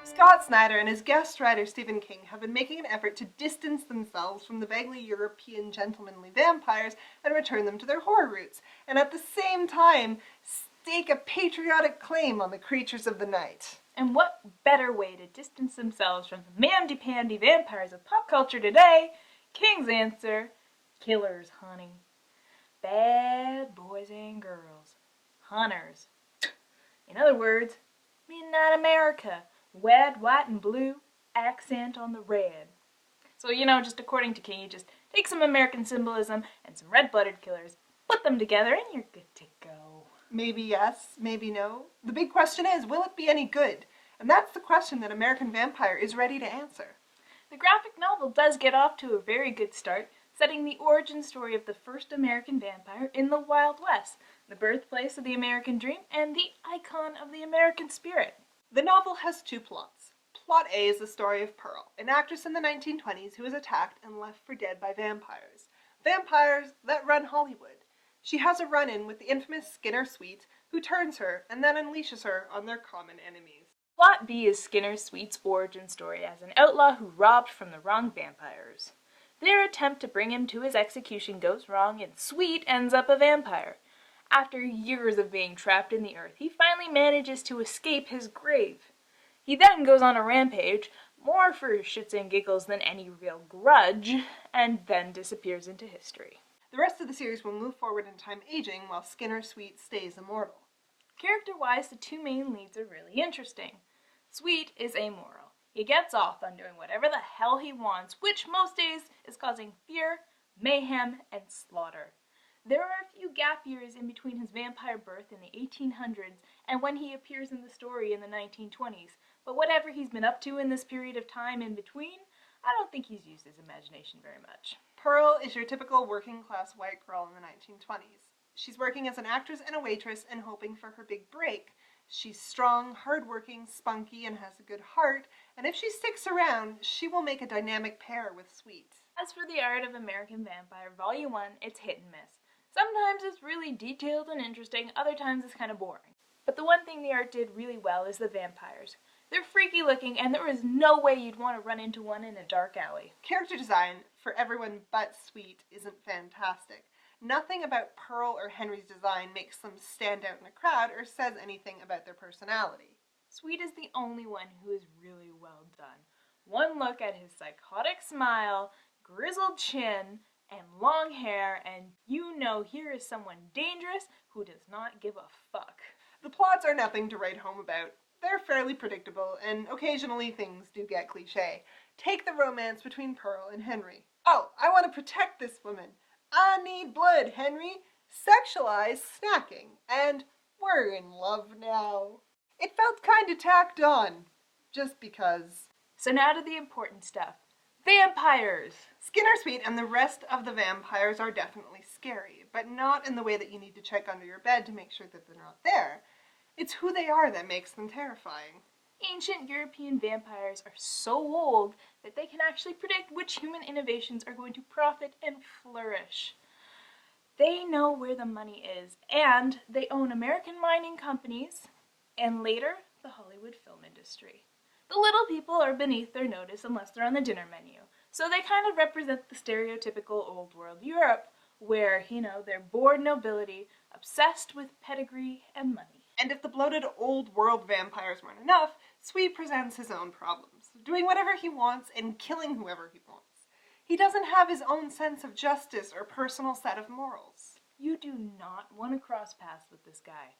Scott Snyder and his guest writer Stephen King have been making an effort to distance themselves from the vaguely European gentlemanly vampires and return them to their horror roots, and at the same time stake a patriotic claim on the creatures of the night. And what better way to distance themselves from the mamdy-pandy vampires of pop culture today? King's answer: killers, honey. Bad boys and girls. Hunters. In other words, Midnight America. Red, white, and blue, accent on the red. So, just according to King, you just take some American symbolism and some red-blooded killers, put them together, and you're good to go. Maybe yes, maybe no. The big question is, will it be any good? And that's the question that American Vampire is ready to answer. The graphic novel does get off to a very good start, setting the origin story of the first American vampire in the Wild West, the birthplace of the American dream, and the icon of the American spirit. The novel has two plots. Plot A is the story of Pearl, an actress in the 1920s who is attacked and left for dead by vampires. Vampires that run Hollywood. She has a run-in with the infamous Skinner Sweet, who turns her and then unleashes her on their common enemies. Plot B is Skinner Sweet's origin story as an outlaw who robbed from the wrong vampires. Their attempt to bring him to his execution goes wrong, and Sweet ends up a vampire. After years of being trapped in the earth, he finally manages to escape his grave. He then goes on a rampage, more for shits and giggles than any real grudge, and then disappears into history. The rest of the series will move forward in time aging while Skinner Sweet stays immortal. Character-wise, the two main leads are really interesting. Sweet is amoral. He gets off on doing whatever the hell he wants, which most days is causing fear, mayhem, and slaughter. There are a few gap years in between his vampire birth in the 1800s and when he appears in the story in the 1920s, but whatever he's been up to in this period of time in between, I don't think he's used his imagination very much. Pearl is your typical working-class white girl in the 1920s. She's working as an actress and a waitress and hoping for her big break. She's strong, hardworking, spunky, and has a good heart, and if she sticks around, she will make a dynamic pair with Sweet. As for the art of American Vampire Volume 1, it's hit and miss. Sometimes it's really detailed and interesting, other times it's kind of boring. But the one thing the art did really well is the vampires. They're freaky looking, and there is no way you'd want to run into one in a dark alley. Character design, for everyone but Sweet, isn't fantastic. Nothing about Pearl or Henry's design makes them stand out in a crowd or says anything about their personality. Sweet is the only one who is really well done. One look at his psychotic smile, grizzled chin, and long hair, and you know here is someone dangerous who does not give a fuck. The plots are nothing to write home about. They're fairly predictable, and occasionally things do get cliché. Take the romance between Pearl and Henry. Oh, I want to protect this woman. I need blood, Henry. Sexualized snacking. And we're in love now. It felt kind of tacked on. Just because. So now to the important stuff. Vampires! Skinner Sweet and the rest of the vampires are definitely scary, but not in the way that you need to check under your bed to make sure that they're not there. It's who they are that makes them terrifying. Ancient European vampires are so old that they can actually predict which human innovations are going to profit and flourish. They know where the money is, and they own American mining companies, and later, the Hollywood film industry. The little people are beneath their notice unless they're on the dinner menu, so they kind of represent the stereotypical old world Europe, where, they're bored nobility, obsessed with pedigree and money. And if the bloated old world vampires weren't enough, Sweet presents his own problems, doing whatever he wants and killing whoever he wants. He doesn't have his own sense of justice or personal set of morals. You do not want to cross paths with this guy,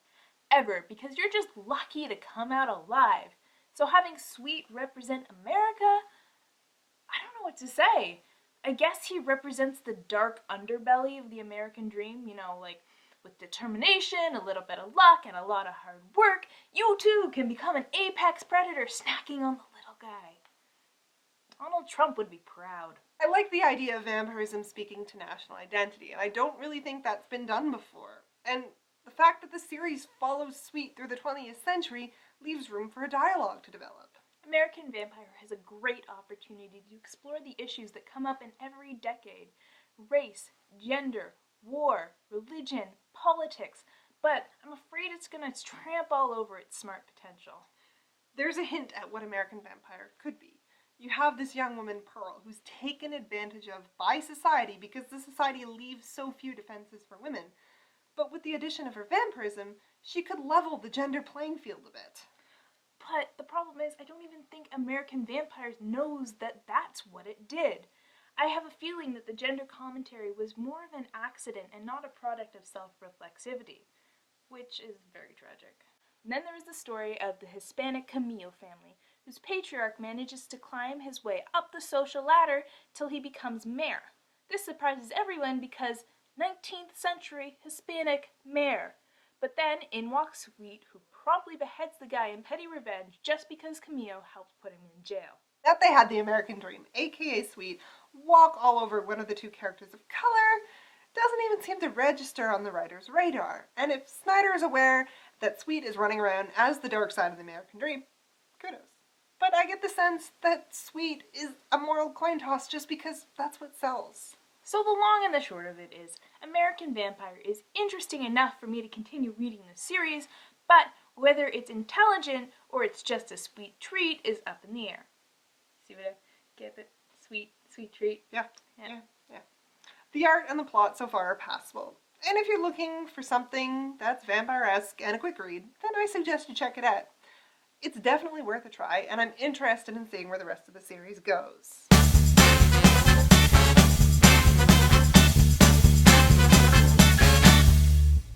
ever, because you're just lucky to come out alive. So having Sweet represent America, I don't know what to say. I guess he represents the dark underbelly of the American dream, with determination, a little bit of luck, and a lot of hard work, you too can become an apex predator snacking on the little guy. Donald Trump would be proud. I like the idea of vampirism speaking to national identity, and I don't really think that's been done before. And the fact that the series follows Sweet through the 20th century leaves room for a dialogue to develop. American Vampire has a great opportunity to explore the issues that come up in every decade. Race, gender, war, religion, politics, but I'm afraid it's going to tramp all over its smart potential. There's a hint at what American Vampire could be. You have this young woman, Pearl, who's taken advantage of by society because the society leaves so few defenses for women. But with the addition of her vampirism, she could level the gender playing field a bit. But the problem is, I don't even think American Vampires knows that that's what it did. I have a feeling that the gender commentary was more of an accident and not a product of self-reflexivity, which is very tragic. And then there is the story of the Hispanic Camillo family, whose patriarch manages to climb his way up the social ladder till he becomes mayor. This surprises everyone because 19th century Hispanic mayor. But then in walks Sweet, who promptly beheads the guy in petty revenge just because Camillo helped put him in jail. That they had the American dream, aka Sweet, walk all over one of the two characters of color doesn't even seem to register on the writer's radar. And if Snyder is aware that Sweet is running around as the dark side of the American dream, kudos. But I get the sense that Sweet is a moral coin toss just because that's what sells. So the long and the short of it is, American Vampire is interesting enough for me to continue reading the series, but whether it's intelligent or it's just a sweet treat is up in the air. See what I get it? Sweet treat. Yeah. The art and the plot so far are passable. And if you're looking for something that's vampire-esque and a quick read, then I suggest you check it out. It's definitely worth a try, and I'm interested in seeing where the rest of the series goes.